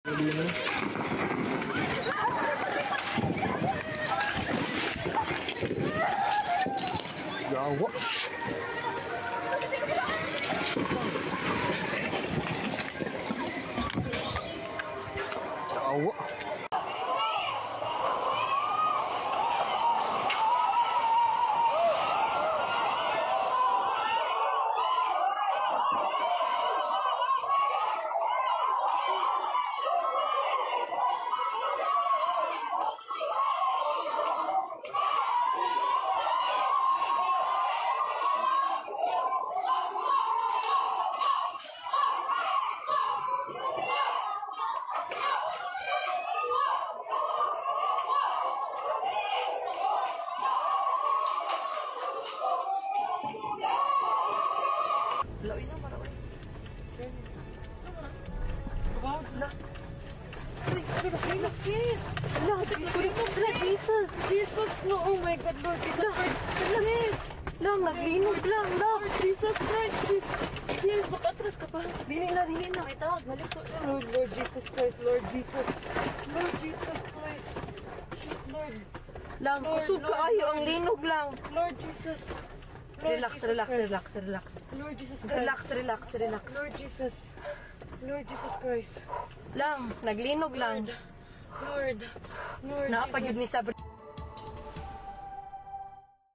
Yawa. Yawa. Jesus, no, oh my God, Lord Jesus Christ. Lang, naglinog lang, Lord Jesus Christ. Yes, makatras ka pa. Dili na, itawag, balik ko. Lord Jesus Christ, Lord Jesus. Lord Jesus Christ. Lord. Lang, kusog ka ayo, ang linog lang. Lord Jesus. Relax. Lord Jesus Christ. Relax. Lord Jesus. Lord Jesus Christ. Lang, naglinog lang. Lord Napagid ni Jesus. Sabrina.